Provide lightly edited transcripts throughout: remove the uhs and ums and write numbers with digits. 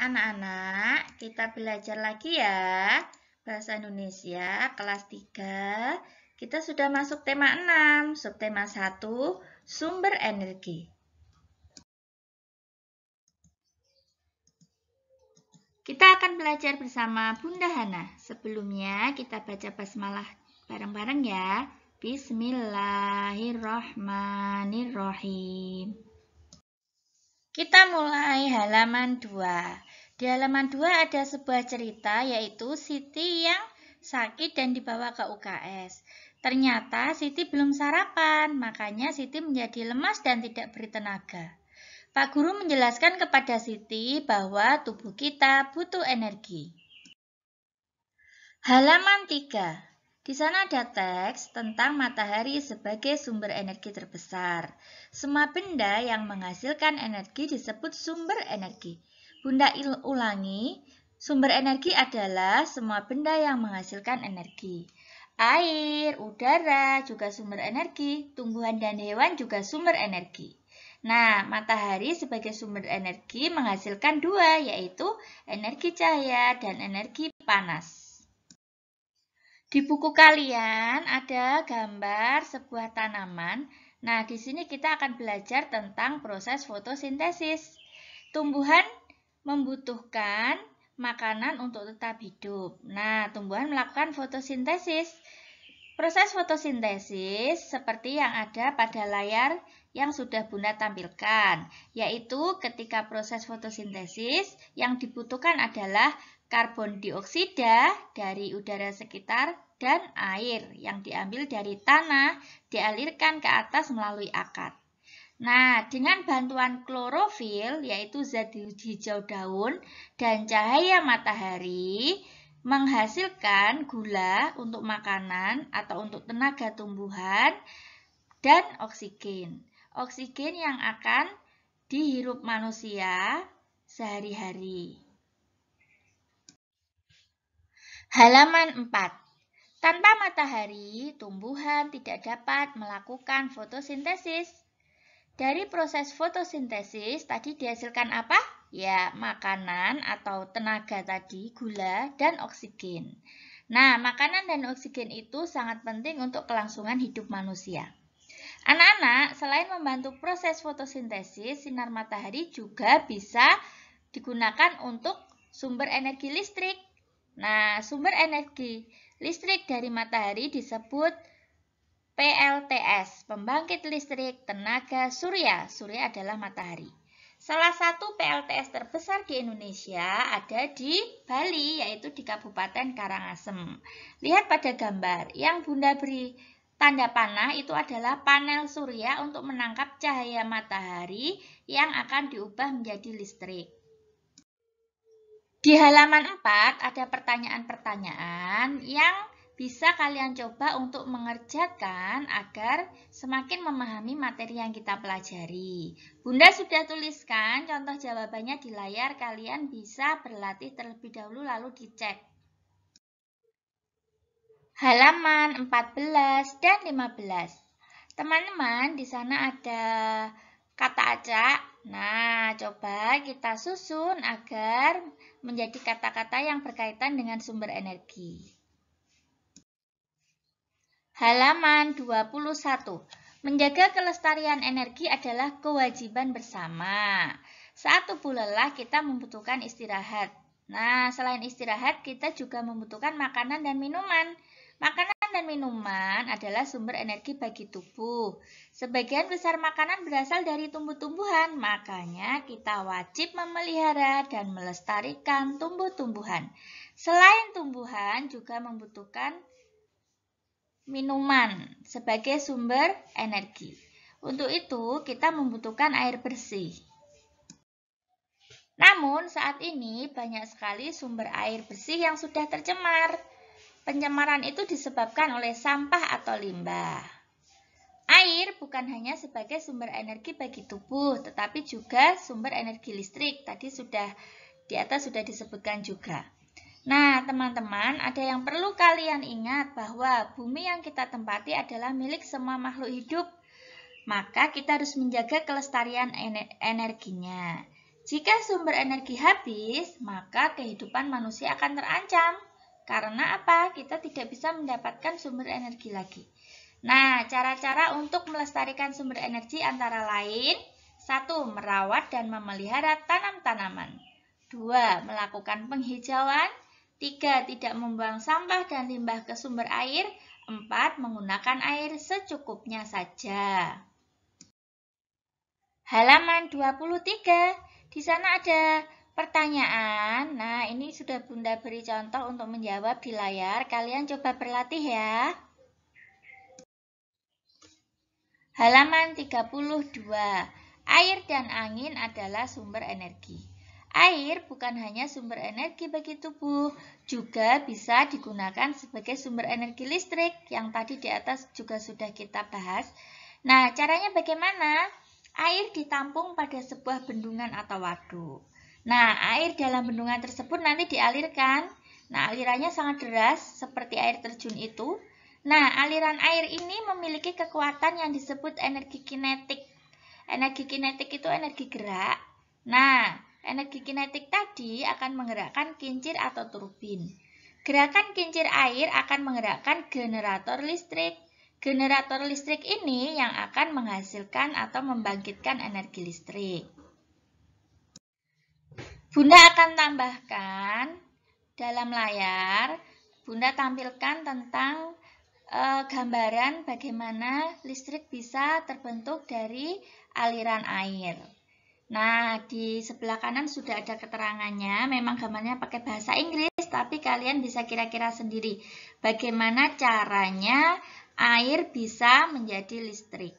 Anak-anak, kita belajar lagi ya. Bahasa Indonesia kelas 3. Kita sudah masuk tema 6, subtema 1, sumber energi. Kita akan belajar bersama Bunda Hana. Sebelumnya kita baca basmalah bareng-bareng ya. Bismillahirrahmanirrahim. Kita mulai halaman 2. Di halaman 2 ada sebuah cerita yaitu Siti yang sakit dan dibawa ke UKS. Ternyata Siti belum sarapan, makanya Siti menjadi lemas dan tidak bertenaga. Pak Guru menjelaskan kepada Siti bahwa tubuh kita butuh energi. Halaman 3. Di sana ada teks tentang matahari sebagai sumber energi terbesar. Semua benda yang menghasilkan energi disebut sumber energi. Bunda ulangi, sumber energi adalah semua benda yang menghasilkan energi. Air, udara juga sumber energi, tumbuhan dan hewan juga sumber energi. Nah, matahari sebagai sumber energi menghasilkan dua, yaitu energi cahaya dan energi panas. Di buku kalian ada gambar sebuah tanaman. Nah, di sini kita akan belajar tentang proses fotosintesis. Tumbuhan membutuhkan makanan untuk tetap hidup. Nah, tumbuhan melakukan fotosintesis. Proses fotosintesis seperti yang ada pada layar yang sudah Bunda tampilkan, yaitu ketika proses fotosintesis yang dibutuhkan adalah karbon dioksida dari udara sekitar dan air yang diambil dari tanah dialirkan ke atas melalui akar. Nah, dengan bantuan klorofil yaitu zat hijau daun dan cahaya matahari menghasilkan gula untuk makanan atau untuk tenaga tumbuhan dan oksigen. Oksigen yang akan dihirup manusia sehari-hari. Halaman 4. Tanpa matahari, tumbuhan tidak dapat melakukan fotosintesis. Dari proses fotosintesis, tadi dihasilkan apa? Ya, makanan atau tenaga tadi, gula dan oksigen. Nah, makanan dan oksigen itu sangat penting untuk kelangsungan hidup manusia. Anak-anak, selain membantu proses fotosintesis, sinar matahari juga bisa digunakan untuk sumber energi listrik. Nah, sumber energi listrik dari matahari disebut PLTS, pembangkit listrik tenaga surya. Surya adalah matahari. Salah satu PLTS terbesar di Indonesia ada di Bali, yaitu di Kabupaten Karangasem. Lihat pada gambar, yang Bunda beri tanda panah itu adalah panel surya untuk menangkap cahaya matahari yang akan diubah menjadi listrik. Di halaman 4 ada pertanyaan-pertanyaan yang bisa kalian coba untuk mengerjakan agar semakin memahami materi yang kita pelajari. Bunda sudah tuliskan contoh jawabannya di layar, kalian bisa berlatih terlebih dahulu lalu dicek. Halaman 14 dan 15. Teman-teman, di sana ada kata acak. Nah, coba kita susun agar menjadi kata-kata yang berkaitan dengan sumber energi. Halaman 21. Menjaga kelestarian energi adalah kewajiban bersama. Saat tubuh lelah, kita membutuhkan istirahat. Nah, selain istirahat, kita juga membutuhkan makanan dan minuman. Makanan dan minuman adalah sumber energi bagi tubuh. Sebagian besar makanan berasal dari tumbuh-tumbuhan, makanya kita wajib memelihara dan melestarikan tumbuh-tumbuhan. Selain tumbuhan juga membutuhkan minuman sebagai sumber energi. Untuk itu, kita membutuhkan air bersih. Namun, saat ini banyak sekali sumber air bersih yang sudah tercemar. Pencemaran itu disebabkan oleh sampah atau limbah. Air bukan hanya sebagai sumber energi bagi tubuh, tetapi juga sumber energi listrik. Tadi di atas sudah disebutkan juga. Nah, teman-teman, ada yang perlu kalian ingat bahwa bumi yang kita tempati adalah milik semua makhluk hidup. Maka kita harus menjaga kelestarian energinya. Jika sumber energi habis, maka kehidupan manusia akan terancam. Karena apa? Kita tidak bisa mendapatkan sumber energi lagi. Nah, cara-cara untuk melestarikan sumber energi antara lain: 1. Merawat dan memelihara tanam-tanaman. 2. Melakukan penghijauan. 3. Tidak membuang sampah dan limbah ke sumber air. 4. Menggunakan air secukupnya saja. Halaman 23. Di sana ada pertanyaan. Nah, ini sudah Bunda beri contoh untuk menjawab di layar. Kalian coba berlatih ya. Halaman 32. Air dan angin adalah sumber energi. Air bukan hanya sumber energi bagi tubuh, juga bisa digunakan sebagai sumber energi listrik yang tadi di atas juga sudah kita bahas. Nah, caranya bagaimana? Air ditampung pada sebuah bendungan atau waduk. Nah, air dalam bendungan tersebut nanti dialirkan. Nah, alirannya sangat deras seperti air terjun itu. Nah, aliran air ini memiliki kekuatan yang disebut energi kinetik. Energi kinetik itu energi gerak. Nah, energi kinetik tadi akan menggerakkan kincir atau turbin. Gerakan kincir air akan menggerakkan generator listrik. Generator listrik ini yang akan menghasilkan atau membangkitkan energi listrik. Bunda akan tambahkan dalam layar, Bunda tampilkan tentang gambaran bagaimana listrik bisa terbentuk dari aliran air. Nah, di sebelah kanan sudah ada keterangannya, memang gambarnya pakai bahasa Inggris, tapi kalian bisa kira-kira sendiri bagaimana caranya air bisa menjadi listrik.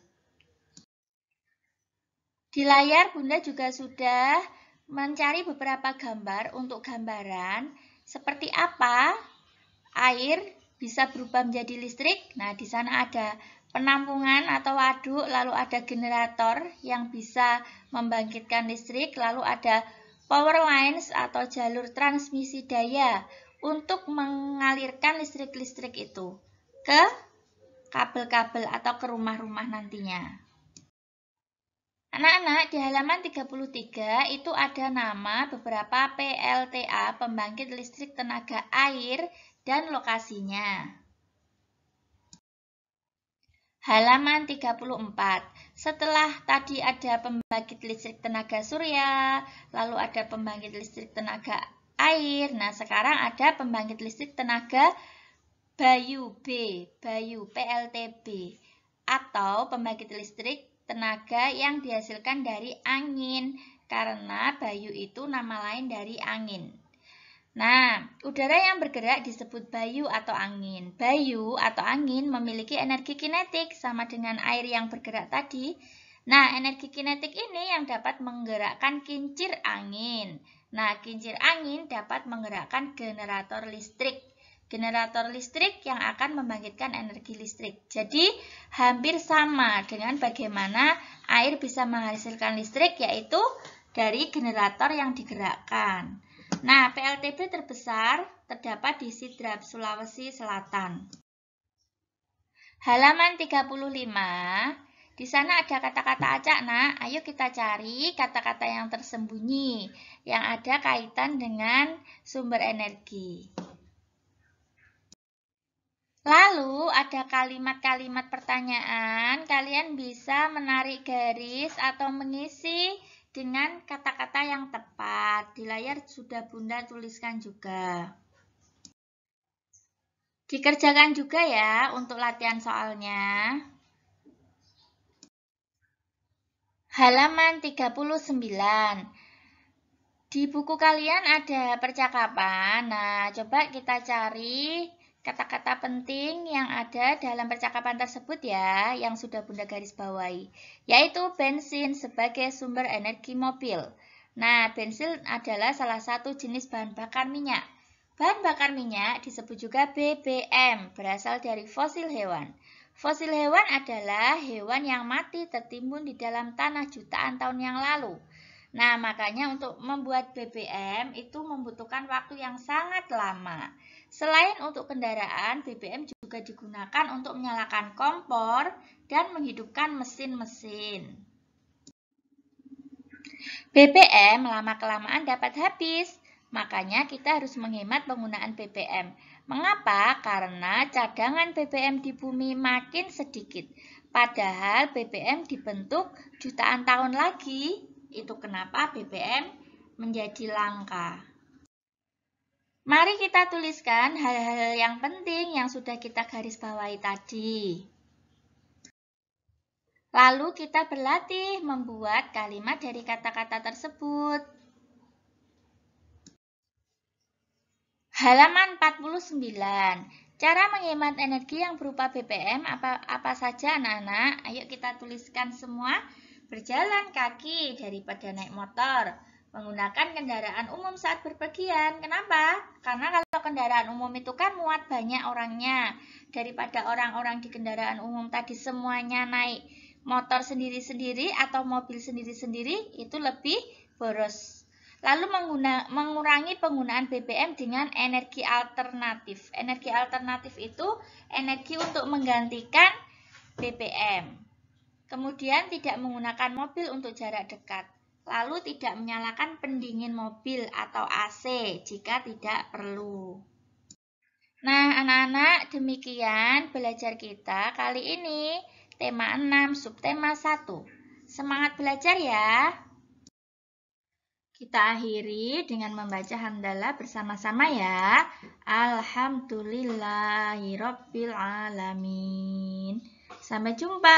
Di layar Bunda juga sudah mencari beberapa gambar untuk gambaran seperti apa air bisa berubah menjadi listrik. Nah, di sana ada penampungan atau waduk, lalu ada generator yang bisa membangkitkan listrik, lalu ada power lines atau jalur transmisi daya untuk mengalirkan listrik-listrik itu ke kabel-kabel atau ke rumah-rumah nantinya. Anak-anak, di halaman 33 itu ada nama beberapa PLTA, pembangkit listrik tenaga air, dan lokasinya. Halaman 34. Setelah tadi ada pembangkit listrik tenaga surya, lalu ada pembangkit listrik tenaga air. Nah, sekarang ada pembangkit listrik tenaga Bayu PLTB, atau pembangkit listrik tenaga yang dihasilkan dari angin, karena bayu itu nama lain dari angin. Nah, udara yang bergerak disebut bayu atau angin. Bayu atau angin memiliki energi kinetik sama dengan air yang bergerak tadi. Nah, energi kinetik ini yang dapat menggerakkan kincir angin. Nah, kincir angin dapat menggerakkan generator listrik. Generator listrik yang akan membangkitkan energi listrik. Jadi, hampir sama dengan bagaimana air bisa menghasilkan listrik, yaitu dari generator yang digerakkan. Nah, PLTB terbesar terdapat di Sidrap, Sulawesi Selatan. Halaman 35. Di sana ada kata-kata acak, nak. Ayo kita cari kata-kata yang tersembunyi yang ada kaitan dengan sumber energi. Lalu ada kalimat-kalimat pertanyaan, kalian bisa menarik garis atau mengisi dengan kata-kata yang tepat. Di layar sudah Bunda tuliskan juga. Dikerjakan juga ya untuk latihan soalnya. Halaman 39. Di buku kalian ada percakapan. Nah, coba kita cari kata-kata penting yang ada dalam percakapan tersebut ya, yang sudah Bunda garis bawahi, yaitu bensin sebagai sumber energi mobil. Nah, bensin adalah salah satu jenis bahan bakar minyak. Bahan bakar minyak disebut juga BBM, berasal dari fosil hewan. Fosil hewan adalah hewan yang mati tertimbun di dalam tanah jutaan tahun yang lalu. Nah, makanya untuk membuat BBM itu membutuhkan waktu yang sangat lama. Selain untuk kendaraan, BBM juga digunakan untuk menyalakan kompor dan menghidupkan mesin-mesin. BBM lama-kelamaan dapat habis. Makanya kita harus menghemat penggunaan BBM. Mengapa? Karena cadangan BBM di bumi makin sedikit. Padahal BBM dibentuk jutaan tahun lagi. Itu kenapa BBM menjadi langka. Mari kita tuliskan hal-hal yang penting yang sudah kita garis bawahi tadi. Lalu kita berlatih membuat kalimat dari kata-kata tersebut. Halaman 49. Cara menghemat energi yang berupa BBM apa saja anak-anak? Ayo kita tuliskan semua. Berjalan kaki daripada naik motor. Menggunakan kendaraan umum saat berpergian. Kenapa? Karena kalau kendaraan umum itu kan muat banyak orangnya. Daripada orang-orang di kendaraan umum tadi semuanya naik motor sendiri-sendiri atau mobil sendiri-sendiri, itu lebih boros. Lalu mengurangi penggunaan BBM dengan energi alternatif. Energi alternatif itu energi untuk menggantikan BBM. Kemudian tidak menggunakan mobil untuk jarak dekat. Lalu tidak menyalakan pendingin mobil atau AC jika tidak perlu. Nah, anak-anak, demikian belajar kita kali ini. Tema 6, subtema 1. Semangat belajar ya! Kita akhiri dengan membaca hamdalah bersama-sama ya. Alhamdulillahirabbil alamin. Sampai jumpa.